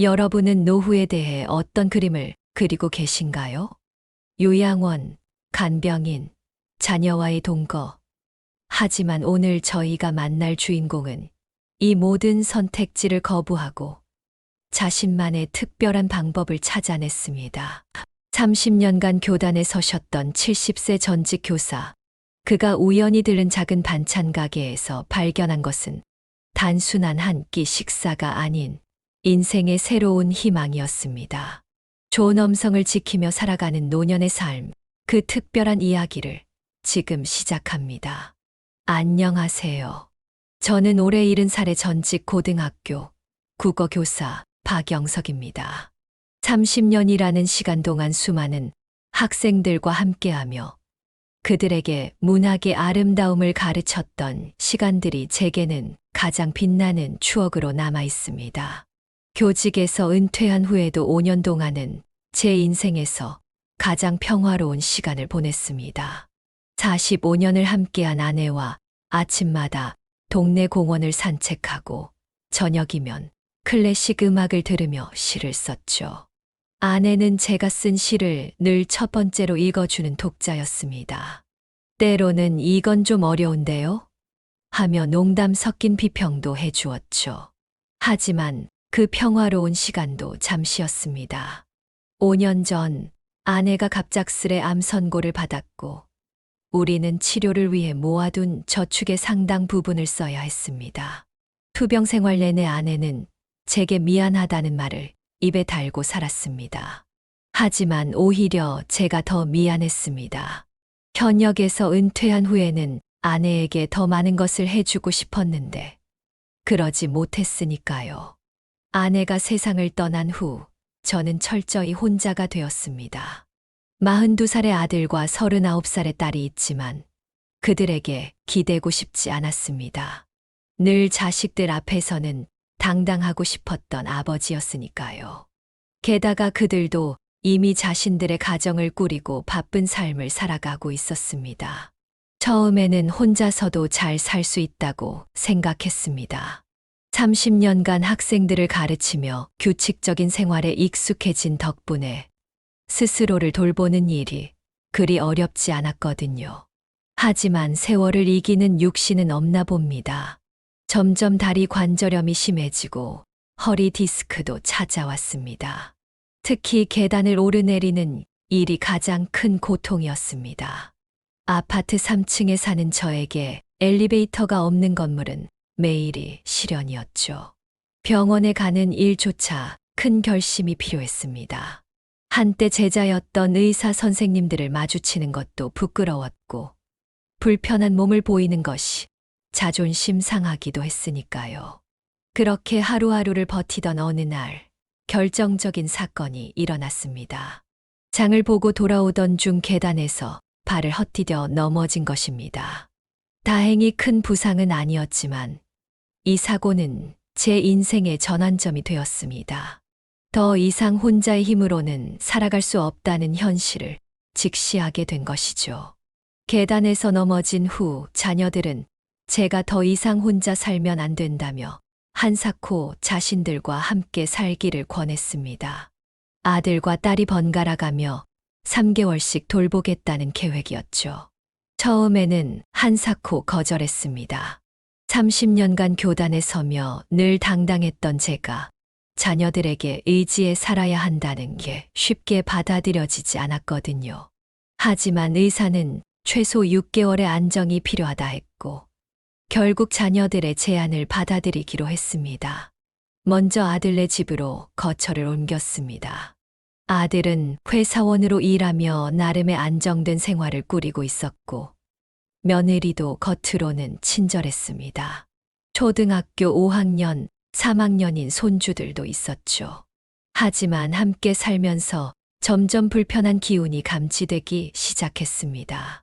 여러분은 노후에 대해 어떤 그림을 그리고 계신가요? 요양원, 간병인, 자녀와의 동거. 하지만 오늘 저희가 만날 주인공은 이 모든 선택지를 거부하고 자신만의 특별한 방법을 찾아냈습니다. 30년간 교단에 서셨던 70세 전직 교사. 그가 우연히 들른 작은 반찬 가게에서 발견한 것은 단순한 한 끼 식사가 아닌 인생의 새로운 희망이었습니다. 좋은 음성을 지키며 살아가는 노년의 삶, 그 특별한 이야기를 지금 시작합니다. 안녕하세요. 저는 올해 70살의 전직 고등학교 국어교사 박영석입니다. 30년이라는 시간 동안 수많은 학생들과 함께하며 그들에게 문학의 아름다움을 가르쳤던 시간들이 제게는 가장 빛나는 추억으로 남아 있습니다. 교직에서 은퇴한 후에도 5년 동안은 제 인생에서 가장 평화로운 시간을 보냈습니다. 45년을 함께한 아내와 아침마다 동네 공원을 산책하고 저녁이면 클래식 음악을 들으며 시를 썼죠. 아내는 제가 쓴 시를 늘 첫 번째로 읽어주는 독자였습니다. 때로는 이건 좀 어려운데요? 하며 농담 섞인 비평도 해주었죠. 하지만 그 평화로운 시간도 잠시였습니다. 5년 전 아내가 갑작스레 암 선고를 받았고 우리는 치료를 위해 모아둔 저축의 상당 부분을 써야 했습니다. 투병 생활 내내 아내는 제게 미안하다는 말을 입에 달고 살았습니다. 하지만 오히려 제가 더 미안했습니다. 현역에서 은퇴한 후에는 아내에게 더 많은 것을 해주고 싶었는데 그러지 못했으니까요. 아내가 세상을 떠난 후 저는 철저히 혼자가 되었습니다. 42살의 아들과 39살의 딸이 있지만 그들에게 기대고 싶지 않았습니다. 늘 자식들 앞에서는 당당하고 싶었던 아버지였으니까요. 게다가 그들도 이미 자신들의 가정을 꾸리고 바쁜 삶을 살아가고 있었습니다. 처음에는 혼자서도 잘 살 수 있다고 생각했습니다. 30년간 학생들을 가르치며 규칙적인 생활에 익숙해진 덕분에 스스로를 돌보는 일이 그리 어렵지 않았거든요. 하지만 세월을 이기는 육신은 없나 봅니다. 점점 다리 관절염이 심해지고 허리 디스크도 찾아왔습니다. 특히 계단을 오르내리는 일이 가장 큰 고통이었습니다. 아파트 3층에 사는 저에게 엘리베이터가 없는 건물은 매일이 시련이었죠. 병원에 가는 일조차 큰 결심이 필요했습니다. 한때 제자였던 의사 선생님들을 마주치는 것도 부끄러웠고 불편한 몸을 보이는 것이 자존심 상하기도 했으니까요. 그렇게 하루하루를 버티던 어느 날 결정적인 사건이 일어났습니다. 장을 보고 돌아오던 중 계단에서 발을 헛디뎌 넘어진 것입니다. 다행히 큰 부상은 아니었지만 이 사고는 제 인생의 전환점이 되었습니다. 더 이상 혼자의 힘으로는 살아갈 수 없다는 현실을 직시하게 된 것이죠. 계단에서 넘어진 후 자녀들은 제가 더 이상 혼자 살면 안 된다며 한사코 자신들과 함께 살기를 권했습니다. 아들과 딸이 번갈아가며 3개월씩 돌보겠다는 계획이었죠. 처음에는 한사코 거절했습니다. 30년간 교단에 서며 늘 당당했던 제가 자녀들에게 의지에 살아야 한다는 게 쉽게 받아들여지지 않았거든요. 하지만 의사는 최소 6개월의 안정이 필요하다 했고 결국 자녀들의 제안을 받아들이기로 했습니다. 먼저 아들네 집으로 거처를 옮겼습니다. 아들은 회사원으로 일하며 나름의 안정된 생활을 꾸리고 있었고 며느리도 겉으로는 친절했습니다. 초등학교 5학년, 3학년인 손주들도 있었죠. 하지만 함께 살면서 점점 불편한 기운이 감지되기 시작했습니다.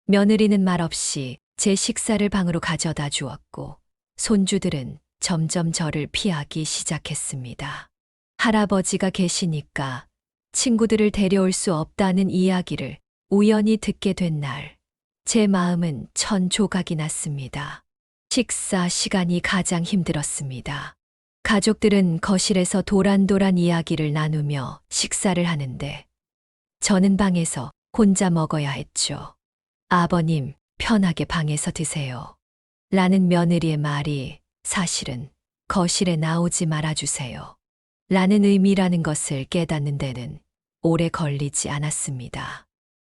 며느리는 말없이 제 식사를 방으로 가져다 주었고 손주들은 점점 저를 피하기 시작했습니다. 할아버지가 계시니까 친구들을 데려올 수 없다는 이야기를 우연히 듣게 된 날, 제 마음은 천 조각이 났습니다. 식사 시간이 가장 힘들었습니다. 가족들은 거실에서 도란도란 이야기를 나누며 식사를 하는데 저는 방에서 혼자 먹어야 했죠. 아버님, 편하게 방에서 드세요. 라는 며느리의 말이 사실은 거실에 나오지 말아주세요. 라는 의미라는 것을 깨닫는 데는 오래 걸리지 않았습니다.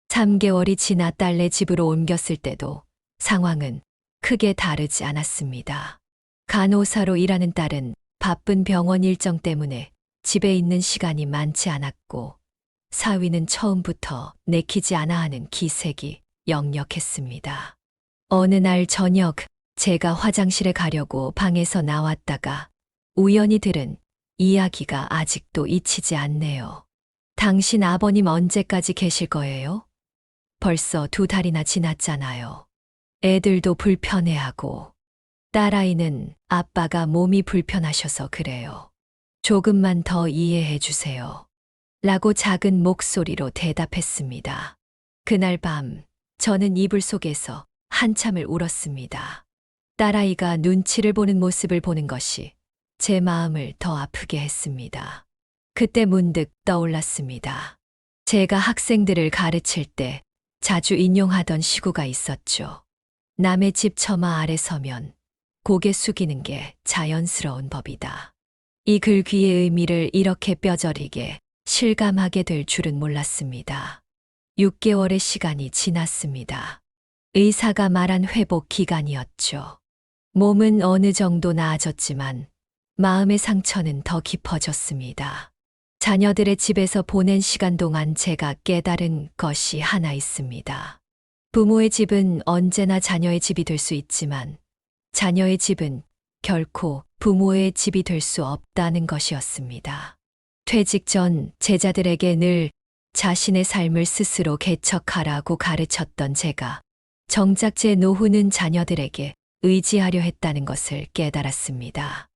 3개월이 지나 딸네 집으로 옮겼을 때도 상황은 크게 다르지 않았습니다. 간호사로 일하는 딸은 바쁜 병원 일정 때문에 집에 있는 시간이 많지 않았고 사위는 처음부터 내키지 않아 하는 기색이 역력했습니다. 어느 날 저녁 제가 화장실에 가려고 방에서 나왔다가 우연히 들은 이야기가 아직도 잊히지 않네요. 당신 아버님 언제까지 계실 거예요? 벌써 2달이나 지났잖아요. 애들도 불편해하고 딸아이는 아빠가 몸이 불편하셔서 그래요. 조금만 더 이해해 주세요. 라고 작은 목소리로 대답했습니다. 그날 밤 저는 이불 속에서 한참을 울었습니다. 딸아이가 눈치를 보는 모습을 보는 것이 제 마음을 더 아프게 했습니다. 그때 문득 떠올랐습니다. 제가 학생들을 가르칠 때 자주 인용하던 시구가 있었죠. 남의 집 처마 아래 서면 고개 숙이는 게 자연스러운 법이다. 이 글 귀의 의미를 이렇게 뼈저리게 실감하게 될 줄은 몰랐습니다. 6개월의 시간이 지났습니다. 의사가 말한 회복 기간이었죠. 몸은 어느 정도 나아졌지만 마음의 상처는 더 깊어졌습니다. 자녀들의 집에서 보낸 시간 동안 제가 깨달은 것이 하나 있습니다. 부모의 집은 언제나 자녀의 집이 될 수 있지만 자녀의 집은 결코 부모의 집이 될 수 없다는 것이었습니다. 퇴직 전 제자들에게 늘 자신의 삶을 스스로 개척하라고 가르쳤던 제가 정작 제 노후는 자녀들에게 의지하려 했다는 것을 깨달았습니다.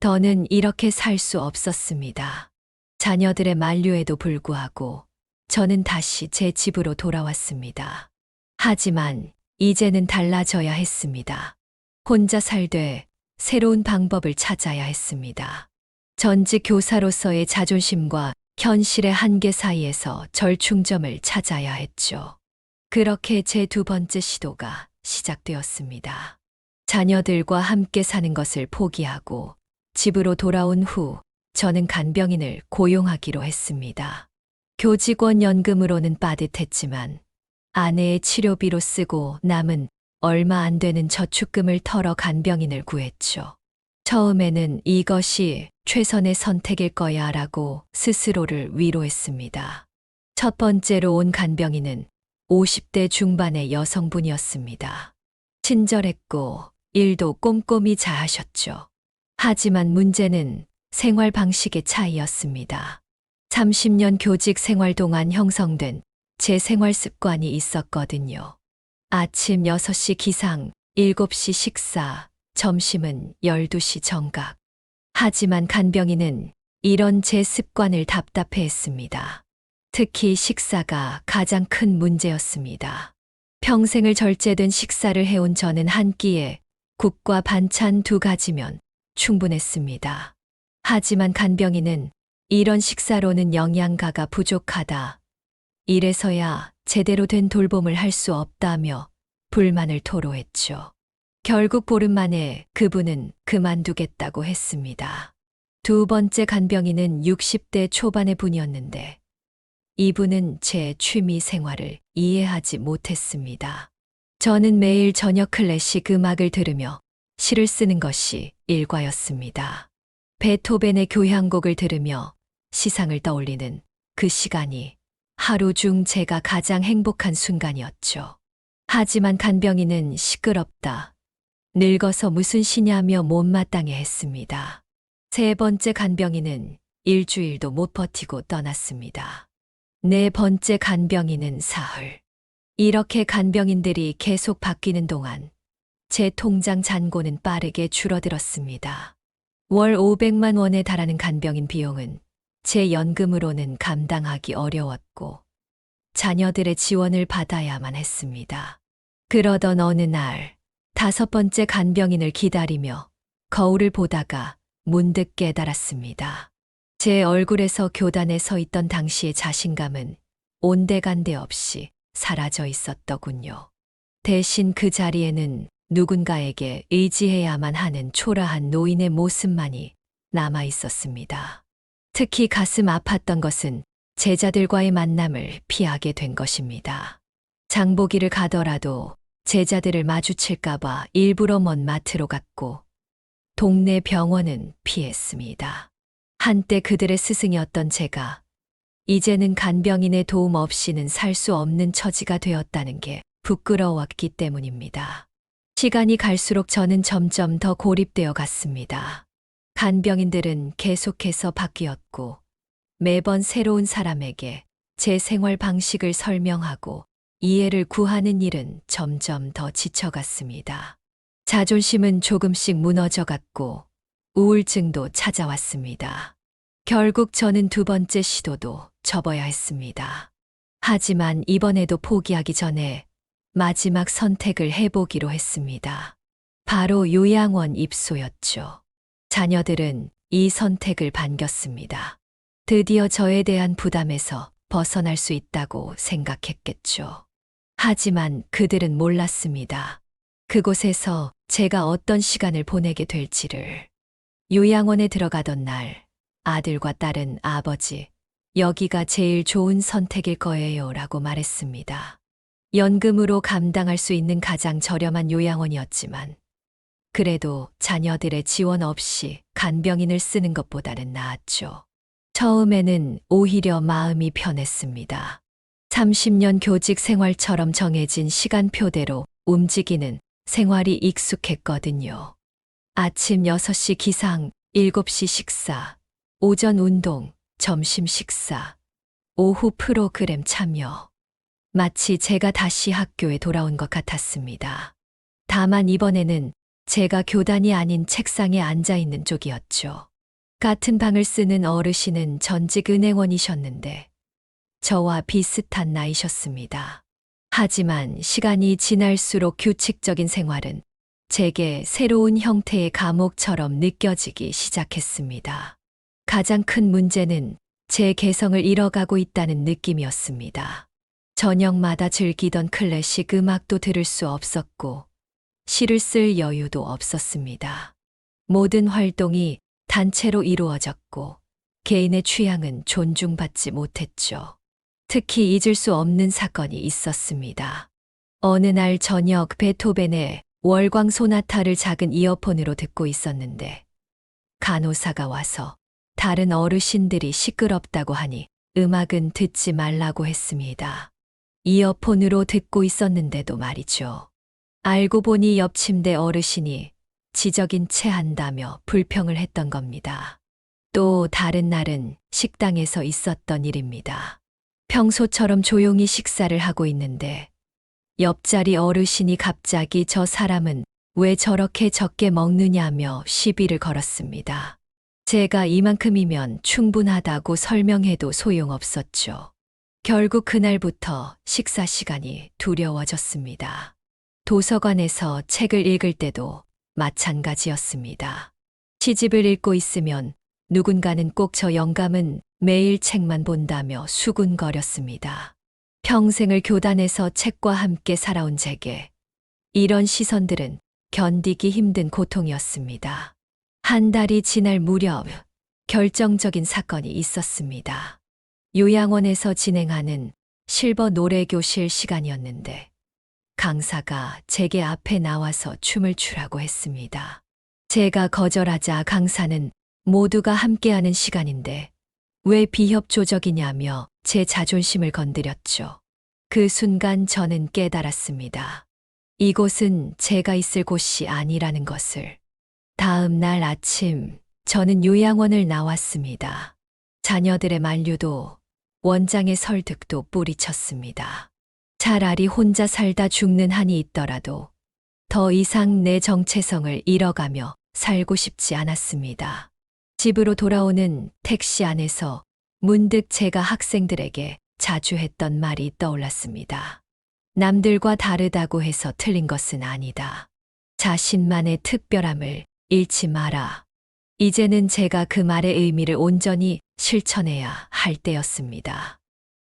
더는 이렇게 살 수 없었습니다. 자녀들의 만류에도 불구하고 저는 다시 제 집으로 돌아왔습니다. 하지만 이제는 달라져야 했습니다. 혼자 살되 새로운 방법을 찾아야 했습니다. 전직 교사로서의 자존심과 현실의 한계 사이에서 절충점을 찾아야 했죠. 그렇게 제 2번째 시도가 시작되었습니다. 자녀들과 함께 사는 것을 포기하고 집으로 돌아온 후 저는 간병인을 고용하기로 했습니다. 교직원 연금으로는 빠듯했지만 아내의 치료비로 쓰고 남은 얼마 안 되는 저축금을 털어 간병인을 구했죠. 처음에는 이것이 최선의 선택일 거야 라고 스스로를 위로했습니다. 첫 번째로 온 간병인은 50대 중반의 여성분이었습니다. 친절했고 일도 꼼꼼히 잘하셨죠. 하지만 문제는 생활 방식의 차이였습니다. 30년 교직 생활 동안 형성된 제 생활 습관이 있었거든요. 아침 6시 기상, 7시 식사, 점심은 12시 정각. 하지만 간병인은 이런 제 습관을 답답해했습니다. 특히 식사가 가장 큰 문제였습니다. 평생을 절제된 식사를 해온 저는 한 끼에 국과 반찬 2가지면 충분했습니다. 하지만 간병인은 이런 식사로는 영양가가 부족하다. 이래서야 제대로 된 돌봄을 할 수 없다며 불만을 토로했죠. 결국 보름 만에 그분은 그만두겠다고 했습니다. 2번째 간병인은 60대 초반의 분이었는데 이분은 제 취미 생활을 이해하지 못했습니다. 저는 매일 저녁 클래식 음악을 들으며 시를 쓰는 것이 일과였습니다. 베토벤의 교향곡을 들으며 시상을 떠올리는 그 시간이 하루 중 제가 가장 행복한 순간이었죠. 하지만 간병인은 시끄럽다. 늙어서 무슨 시냐며 못마땅해 했습니다. 3번째 간병인은 일주일도 못 버티고 떠났습니다. 4번째 간병인은 사흘. 이렇게 간병인들이 계속 바뀌는 동안 제 통장 잔고는 빠르게 줄어들었습니다. 월 500만 원에 달하는 간병인 비용은 제 연금으로는 감당하기 어려웠고 자녀들의 지원을 받아야만 했습니다. 그러던 어느 날 5번째 간병인을 기다리며 거울을 보다가 문득 깨달았습니다. 제 얼굴에서 교단에 서 있던 당시의 자신감은 온데간데 없이 사라져 있었더군요. 대신 그 자리에는 누군가에게 의지해야만 하는 초라한 노인의 모습만이 남아 있었습니다. 특히 가슴 아팠던 것은 제자들과의 만남을 피하게 된 것입니다. 장보기를 가더라도 제자들을 마주칠까봐 일부러 먼 마트로 갔고 동네 병원은 피했습니다. 한때 그들의 스승이었던 제가 이제는 간병인의 도움 없이는 살 수 없는 처지가 되었다는 게 부끄러웠기 때문입니다. 시간이 갈수록 저는 점점 더 고립되어 갔습니다. 간병인들은 계속해서 바뀌었고 매번 새로운 사람에게 제 생활 방식을 설명하고 이해를 구하는 일은 점점 더 지쳐갔습니다. 자존심은 조금씩 무너져갔고 우울증도 찾아왔습니다. 결국 저는 두 번째 시도도 접어야 했습니다. 하지만 이번에도 포기하기 전에 마지막 선택을 해보기로 했습니다. 바로 요양원 입소였죠. 자녀들은 이 선택을 반겼습니다. 드디어 저에 대한 부담에서 벗어날 수 있다고 생각했겠죠. 하지만 그들은 몰랐습니다. 그곳에서 제가 어떤 시간을 보내게 될지를. 요양원에 들어가던 날, 아들과 딸은 아버지, 여기가 제일 좋은 선택일 거예요 라고 말했습니다. 연금으로 감당할 수 있는 가장 저렴한 요양원이었지만, 그래도 자녀들의 지원 없이 간병인을 쓰는 것보다는 나았죠. 처음에는 오히려 마음이 편했습니다. 30년 교직 생활처럼 정해진 시간표대로 움직이는 생활이 익숙했거든요. 아침 6시 기상, 7시 식사, 오전 운동, 점심 식사, 오후 프로그램 참여. 마치 제가 다시 학교에 돌아온 것 같았습니다. 다만 이번에는 제가 교단이 아닌 책상에 앉아 있는 쪽이었죠. 같은 방을 쓰는 어르신은 전직 은행원이셨는데 저와 비슷한 나이셨습니다. 하지만 시간이 지날수록 규칙적인 생활은 제게 새로운 형태의 감옥처럼 느껴지기 시작했습니다. 가장 큰 문제는 제 개성을 잃어가고 있다는 느낌이었습니다. 저녁마다 즐기던 클래식 음악도 들을 수 없었고 시를 쓸 여유도 없었습니다. 모든 활동이 단체로 이루어졌고 개인의 취향은 존중받지 못했죠. 특히 잊을 수 없는 사건이 있었습니다. 어느 날 저녁 베토벤의 월광 소나타를 작은 이어폰으로 듣고 있었는데 간호사가 와서 다른 어르신들이 시끄럽다고 하니 음악은 듣지 말라고 했습니다. 이어폰으로 듣고 있었는데도 말이죠. 알고 보니 옆 침대 어르신이 지적인 채 한다며 불평을 했던 겁니다. 또 다른 날은 식당에서 있었던 일입니다. 평소처럼 조용히 식사를 하고 있는데 옆자리 어르신이 갑자기 저 사람은 왜 저렇게 적게 먹느냐며 시비를 걸었습니다. 제가 이만큼이면 충분하다고 설명해도 소용없었죠. 결국 그날부터 식사 시간이 두려워졌습니다. 도서관에서 책을 읽을 때도 마찬가지였습니다. 시집을 읽고 있으면 누군가는 꼭 저 영감은 매일 책만 본다며 수군거렸습니다. 평생을 교단에서 책과 함께 살아온 제게 이런 시선들은 견디기 힘든 고통이었습니다. 한 달이 지날 무렵 결정적인 사건이 있었습니다. 요양원에서 진행하는 실버 노래교실 시간이었는데 강사가 제게 앞에 나와서 춤을 추라고 했습니다. 제가 거절하자 강사는 모두가 함께하는 시간인데 왜 비협조적이냐며 제 자존심을 건드렸죠. 그 순간 저는 깨달았습니다. 이곳은 제가 있을 곳이 아니라는 것을. 다음 날 아침 저는 요양원을 나왔습니다. 자녀들의 만류도 원장의 설득도 뿌리쳤습니다. 차라리 혼자 살다 죽는 한이 있더라도 더 이상 내 정체성을 잃어가며 살고 싶지 않았습니다. 집으로 돌아오는 택시 안에서 문득 제가 학생들에게 자주 했던 말이 떠올랐습니다. 남들과 다르다고 해서 틀린 것은 아니다. 자신만의 특별함을 잃지 마라. 이제는 제가 그 말의 의미를 온전히 실천해야 할 때였습니다.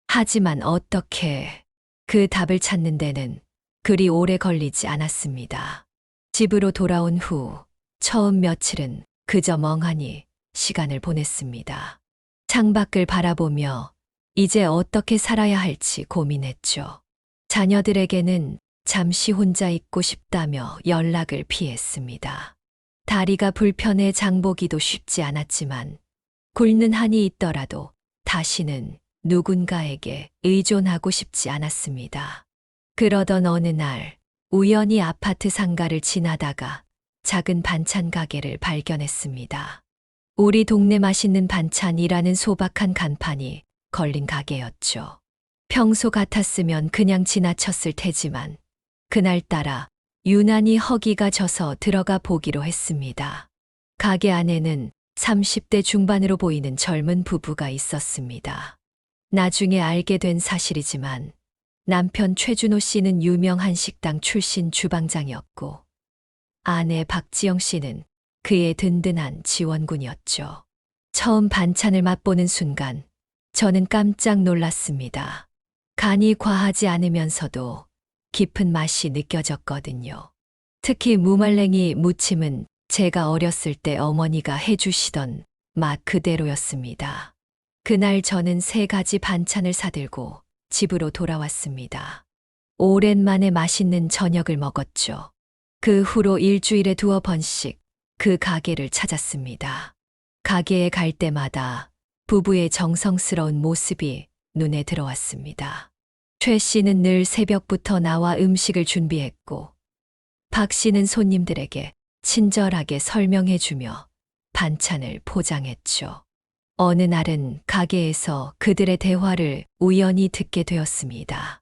하지만 어떻게 그 답을 찾는 데는 그리 오래 걸리지 않았습니다. 집으로 돌아온 후 처음 며칠은 그저 멍하니 시간을 보냈습니다. 창밖을 바라보며 이제 어떻게 살아야 할지 고민했죠. 자녀들에게는 잠시 혼자 있고 싶다며 연락을 피했습니다. 다리가 불편해 장보기도 쉽지 않았지만 굶는 한이 있더라도 다시는 누군가에게 의존하고 싶지 않았습니다. 그러던 어느 날 우연히 아파트 상가를 지나다가 작은 반찬 가게를 발견했습니다. 우리 동네 맛있는 반찬이라는 소박한 간판이 걸린 가게였죠. 평소 같았으면 그냥 지나쳤을 테지만 그날따라 유난히 허기가 져서 들어가 보기로 했습니다. 가게 안에는 30대 중반으로 보이는 젊은 부부가 있었습니다. 나중에 알게 된 사실이지만 남편 최준호 씨는 유명한 식당 출신 주방장이었고 아내 박지영 씨는 그의 든든한 지원군이었죠. 처음 반찬을 맛보는 순간 저는 깜짝 놀랐습니다. 간이 과하지 않으면서도 깊은 맛이 느껴졌거든요. 특히 무말랭이 무침은 제가 어렸을 때 어머니가 해주시던 맛 그대로였습니다. 그날 저는 3가지 반찬을 사들고 집으로 돌아왔습니다. 오랜만에 맛있는 저녁을 먹었죠. 그 후로 일주일에 2번씩 그 가게를 찾았습니다. 가게에 갈 때마다 부부의 정성스러운 모습이 눈에 들어왔습니다. 최 씨는 늘 새벽부터 나와 음식을 준비했고 박 씨는 손님들에게 친절하게 설명해주며 반찬을 포장했죠. 어느 날은 가게에서 그들의 대화를 우연히 듣게 되었습니다.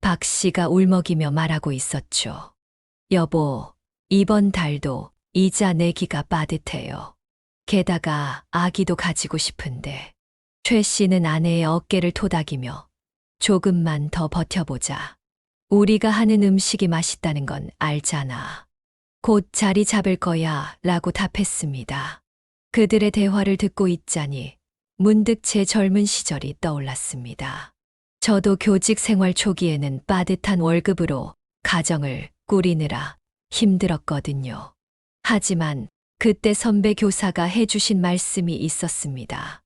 박 씨가 울먹이며 말하고 있었죠. 여보, 이번 달도 이자 내기가 빠듯해요. 게다가 아기도 가지고 싶은데. 최 씨는 아내의 어깨를 토닥이며 조금만 더 버텨보자. 우리가 하는 음식이 맛있다는 건 알잖아. 곧 자리 잡을 거야 라고 답했습니다. 그들의 대화를 듣고 있자니 문득 제 젊은 시절이 떠올랐습니다. 저도 교직 생활 초기에는 빠듯한 월급으로 가정을 꾸리느라 힘들었거든요. 하지만 그때 선배 교사가 해주신 말씀이 있었습니다.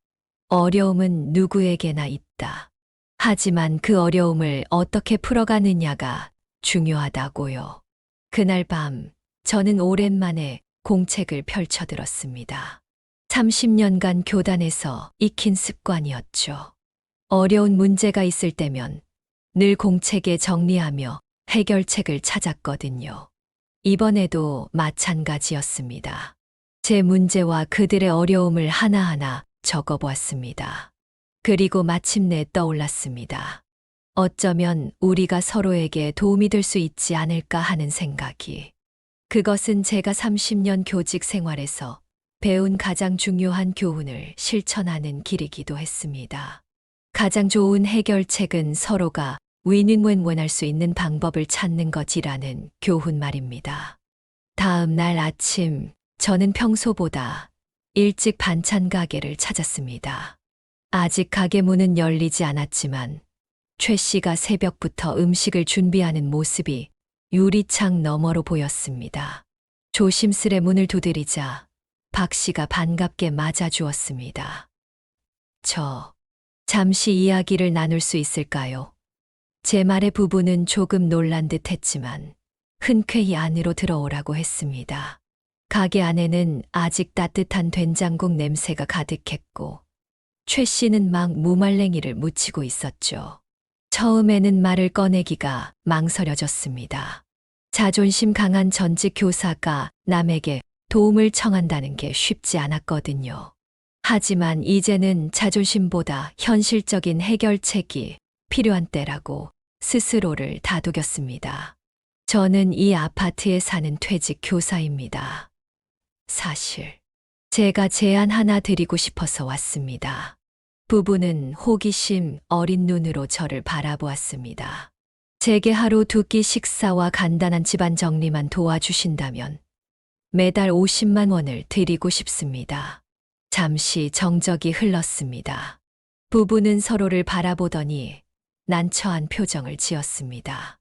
어려움은 누구에게나 있다. 하지만 그 어려움을 어떻게 풀어가느냐가 중요하다고요. 그날 밤 저는 오랜만에 공책을 펼쳐들었습니다. 30년간 교단에서 익힌 습관이었죠. 어려운 문제가 있을 때면 늘 공책에 정리하며 해결책을 찾았거든요. 이번에도 마찬가지였습니다. 제 문제와 그들의 어려움을 하나하나 적어보았습니다. 그리고 마침내 떠올랐습니다. 어쩌면 우리가 서로에게 도움이 될 수 있지 않을까 하는 생각이. 그것은 제가 30년 교직 생활에서 배운 가장 중요한 교훈을 실천하는 길이기도 했습니다. 가장 좋은 해결책은 서로가 윈윈윈윈할 수 있는 방법을 찾는 것이라는 교훈 말입니다. 다음 날 아침, 저는 평소보다 일찍 반찬 가게를 찾았습니다. 아직 가게 문은 열리지 않았지만 최 씨가 새벽부터 음식을 준비하는 모습이 유리창 너머로 보였습니다. 조심스레 문을 두드리자 박 씨가 반갑게 맞아주었습니다. 잠시 이야기를 나눌 수 있을까요? 제 말에 부부는 조금 놀란 듯 했지만 흔쾌히 안으로 들어오라고 했습니다. 가게 안에는 아직 따뜻한 된장국 냄새가 가득했고 최 씨는 막 무말랭이를 무치고 있었죠. 처음에는 말을 꺼내기가 망설여졌습니다. 자존심 강한 전직 교사가 남에게 도움을 청한다는 게 쉽지 않았거든요. 하지만 이제는 자존심보다 현실적인 해결책이 필요한 때라고 스스로를 다독였습니다. 저는 이 아파트에 사는 퇴직 교사입니다. 사실 제가 제안 하나 드리고 싶어서 왔습니다. 부부는 호기심 어린 눈으로 저를 바라보았습니다. 제게 하루 2끼 식사와 간단한 집안 정리만 도와주신다면 매달 50만 원을 드리고 싶습니다. 잠시 정적이 흘렀습니다. 부부는 서로를 바라보더니 난처한 표정을 지었습니다.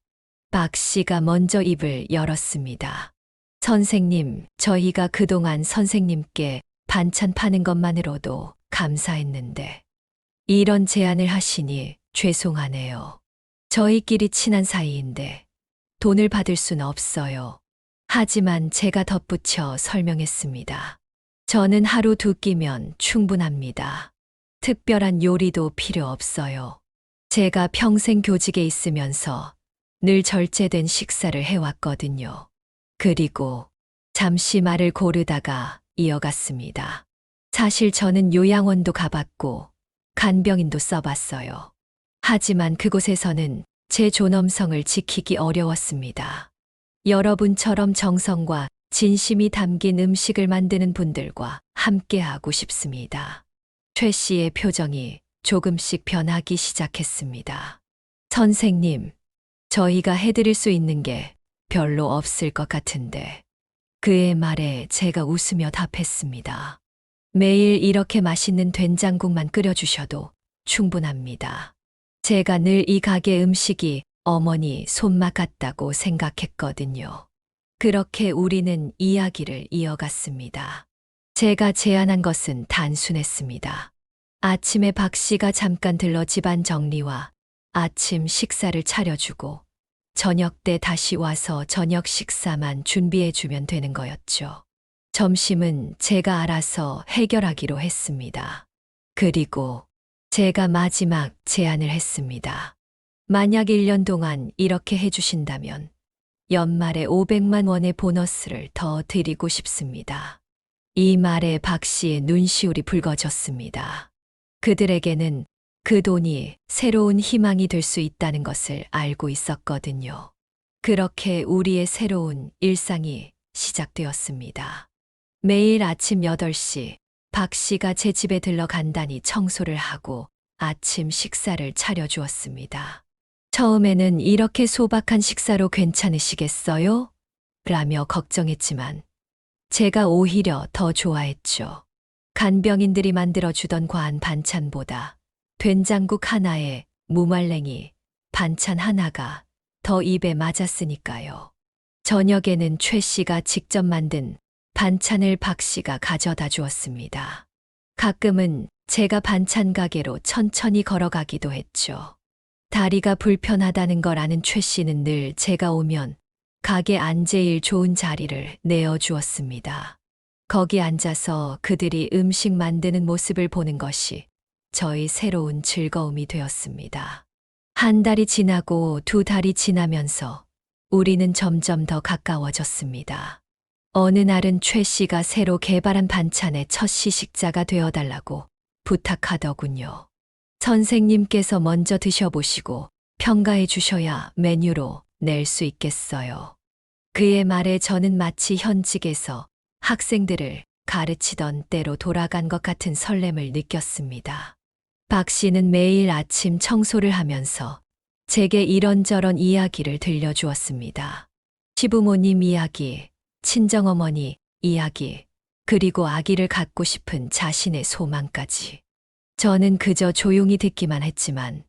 박 씨가 먼저 입을 열었습니다. 선생님, 저희가 그동안 선생님께 반찬 파는 것만으로도 감사했는데 이런 제안을 하시니 죄송하네요. 저희끼리 친한 사이인데 돈을 받을 순 없어요. 하지만 제가 덧붙여 설명했습니다. 저는 하루 두 끼면 충분합니다. 특별한 요리도 필요 없어요. 제가 평생 교직에 있으면서 늘 절제된 식사를 해왔거든요. 그리고 잠시 말을 고르다가 이어갔습니다. 사실 저는 요양원도 가봤고 간병인도 써봤어요. 하지만 그곳에서는 제 존엄성을 지키기 어려웠습니다. 여러분처럼 정성과 진심이 담긴 음식을 만드는 분들과 함께하고 싶습니다. 최 씨의 표정이 조금씩 변하기 시작했습니다. 선생님, 저희가 해드릴 수 있는 게 별로 없을 것 같은데. 그의 말에 제가 웃으며 답했습니다. 매일 이렇게 맛있는 된장국만 끓여주셔도 충분합니다. 제가 늘 이 가게 음식이 어머니 손맛 같다고 생각했거든요. 그렇게 우리는 이야기를 이어갔습니다. 제가 제안한 것은 단순했습니다. 아침에 박 씨가 잠깐 들러 집안 정리와 아침 식사를 차려주고 저녁 때 다시 와서 저녁 식사만 준비해주면 되는 거였죠. 점심은 제가 알아서 해결하기로 했습니다. 그리고 제가 마지막 제안을 했습니다. 만약 1년 동안 이렇게 해주신다면 연말에 500만 원의 보너스를 더 드리고 싶습니다. 이 말에 박 씨의 눈시울이 붉어졌습니다. 그들에게는 그 돈이 새로운 희망이 될 수 있다는 것을 알고 있었거든요. 그렇게 우리의 새로운 일상이 시작되었습니다. 매일 아침 8시 박 씨가 제 집에 들러 간단히 청소를 하고 아침 식사를 차려주었습니다. 처음에는 이렇게 소박한 식사로 괜찮으시겠어요? 라며 걱정했지만 제가 오히려 더 좋아했죠. 간병인들이 만들어주던 과한 반찬보다 된장국 하나에 무말랭이 반찬 하나가 더 입에 맞았으니까요. 저녁에는 최 씨가 직접 만든 반찬을 박 씨가 가져다 주었습니다. 가끔은 제가 반찬 가게로 천천히 걸어가기도 했죠. 다리가 불편하다는 걸 아는 최 씨는 늘 제가 오면 가게 안 제일 좋은 자리를 내어주었습니다. 거기 앉아서 그들이 음식 만드는 모습을 보는 것이 저희 새로운 즐거움이 되었습니다. 한 달이 지나고 두 달이 지나면서 우리는 점점 더 가까워졌습니다. 어느 날은 최 씨가 새로 개발한 반찬의 첫 시식자가 되어달라고 부탁하더군요. 선생님께서 먼저 드셔보시고 평가해 주셔야 메뉴로 낼 수 있겠어요. 그의 말에 저는 마치 현직에서 학생들을 가르치던 때로 돌아간 것 같은 설렘을 느꼈습니다. 박 씨는 매일 아침 청소를 하면서 제게 이런저런 이야기를 들려주었습니다. 시부모님 이야기, 친정어머니 이야기, 그리고 아기를 갖고 싶은 자신의 소망까지. 저는 그저 조용히 듣기만 했지만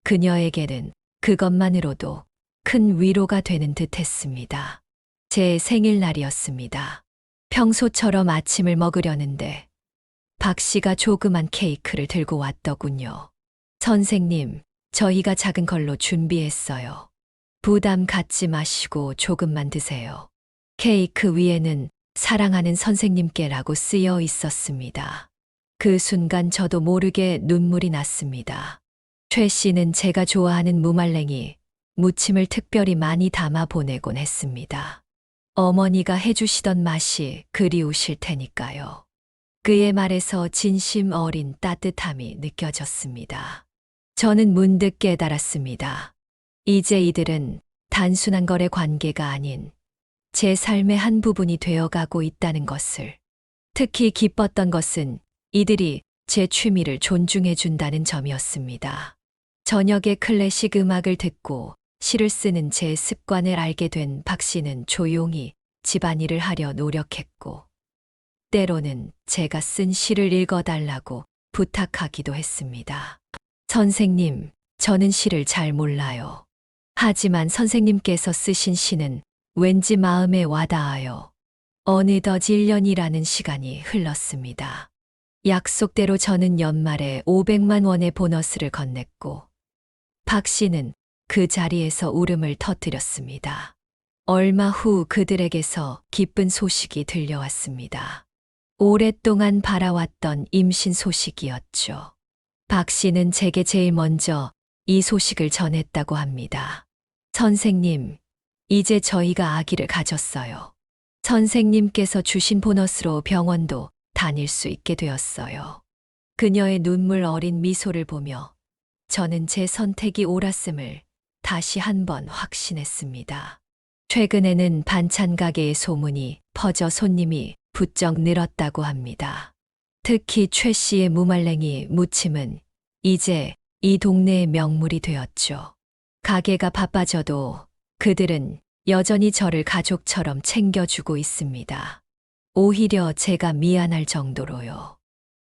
그녀에게는 그것만으로도 큰 위로가 되는 듯 했습니다. 제 생일날이었습니다. 평소처럼 아침을 먹으려는데 박 씨가 조그만 케이크를 들고 왔더군요. 선생님, 저희가 작은 걸로 준비했어요. 부담 갖지 마시고 조금만 드세요. 케이크 위에는 사랑하는 선생님께라고 쓰여 있었습니다. 그 순간 저도 모르게 눈물이 났습니다. 최 씨는 제가 좋아하는 무말랭이, 무침을 특별히 많이 담아 보내곤 했습니다. 어머니가 해주시던 맛이 그리우실 테니까요. 그의 말에서 진심 어린 따뜻함이 느껴졌습니다. 저는 문득 깨달았습니다. 이제 이들은 단순한 거래 관계가 아닌 제 삶의 한 부분이 되어가고 있다는 것을. 특히 기뻤던 것은 이들이 제 취미를 존중해 준다는 점이었습니다. 저녁에 클래식 음악을 듣고 시를 쓰는 제 습관을 알게 된 박 씨는 조용히 집안일을 하려 노력했고, 때로는 제가 쓴 시를 읽어달라고 부탁하기도 했습니다. 선생님, 저는 시를 잘 몰라요. 하지만 선생님께서 쓰신 시는 왠지 마음에 와닿아요. 어느덧 1년이라는 시간이 흘렀습니다. 약속대로 저는 연말에 500만 원의 보너스를 건넸고, 박 씨는 그 자리에서 울음을 터뜨렸습니다. 얼마 후 그들에게서 기쁜 소식이 들려왔습니다. 오랫동안 바라왔던 임신 소식이었죠. 박 씨는 제게 제일 먼저 이 소식을 전했다고 합니다. 선생님, 이제 저희가 아기를 가졌어요. 선생님께서 주신 보너스로 병원도 다닐 수 있게 되었어요. 그녀의 눈물 어린 미소를 보며 저는 제 선택이 옳았음을 다시 한번 확신했습니다. 최근에는 반찬 가게의 소문이 퍼져 손님이 부쩍 늘었다고 합니다. 특히 최 씨의 무말랭이 무침은 이제 이 동네의 명물이 되었죠. 가게가 바빠져도 그들은 여전히 저를 가족처럼 챙겨주고 있습니다. 오히려 제가 미안할 정도로요.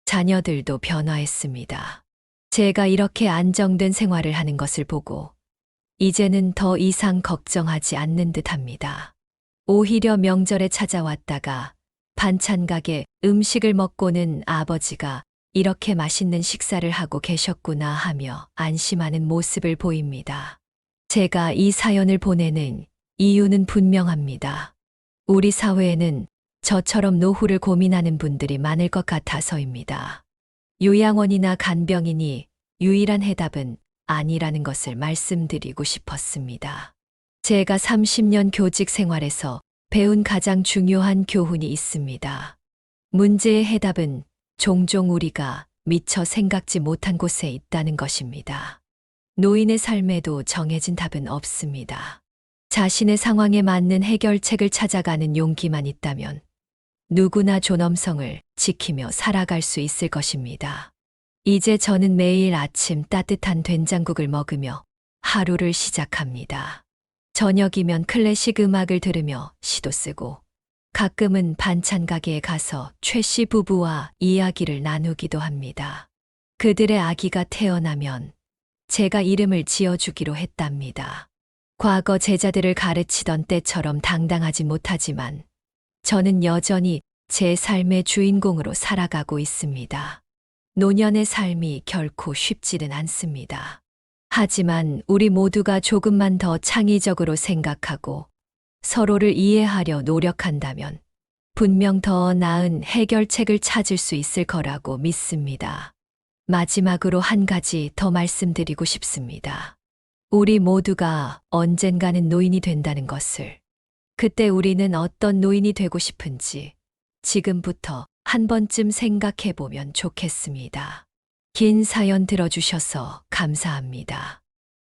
자녀들도 변화했습니다. 제가 이렇게 안정된 생활을 하는 것을 보고 이제는 더 이상 걱정하지 않는 듯합니다. 오히려 명절에 찾아왔다가 반찬 가게 음식을 먹고는 아버지가 이렇게 맛있는 식사를 하고 계셨구나 하며 안심하는 모습을 보입니다. 제가 이 사연을 보내는 이유는 분명합니다. 우리 사회에는 저처럼 노후를 고민하는 분들이 많을 것 같아서입니다. 요양원이나 간병인이 유일한 해답은 아니라는 것을 말씀드리고 싶었습니다. 제가 30년 교직 생활에서 배운 가장 중요한 교훈이 있습니다. 문제의 해답은 종종 우리가 미처 생각지 못한 곳에 있다는 것입니다. 노인의 삶에도 정해진 답은 없습니다. 자신의 상황에 맞는 해결책을 찾아가는 용기만 있다면 누구나 존엄성을 지키며 살아갈 수 있을 것입니다. 이제 저는 매일 아침 따뜻한 된장국을 먹으며 하루를 시작합니다. 저녁이면 클래식 음악을 들으며 시도 쓰고 가끔은 반찬 가게에 가서 최 씨 부부와 이야기를 나누기도 합니다. 그들의 아기가 태어나면 제가 이름을 지어주기로 했답니다. 과거 제자들을 가르치던 때처럼 당당하지 못하지만 저는 여전히 제 삶의 주인공으로 살아가고 있습니다. 노년의 삶이 결코 쉽지는 않습니다. 하지만 우리 모두가 조금만 더 창의적으로 생각하고 서로를 이해하려 노력한다면 분명 더 나은 해결책을 찾을 수 있을 거라고 믿습니다. 마지막으로 한 가지 더 말씀드리고 싶습니다. 우리 모두가 언젠가는 노인이 된다는 것을, 그때 우리는 어떤 노인이 되고 싶은지 지금부터 한 번쯤 생각해 보면 좋겠습니다. 긴 사연 들어주셔서 감사합니다.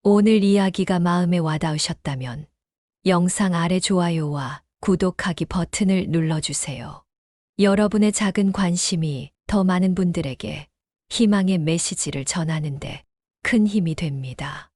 오늘 이야기가 마음에 와닿으셨다면 영상 아래 좋아요와 구독하기 버튼을 눌러주세요. 여러분의 작은 관심이 더 많은 분들에게 희망의 메시지를 전하는데 큰 힘이 됩니다.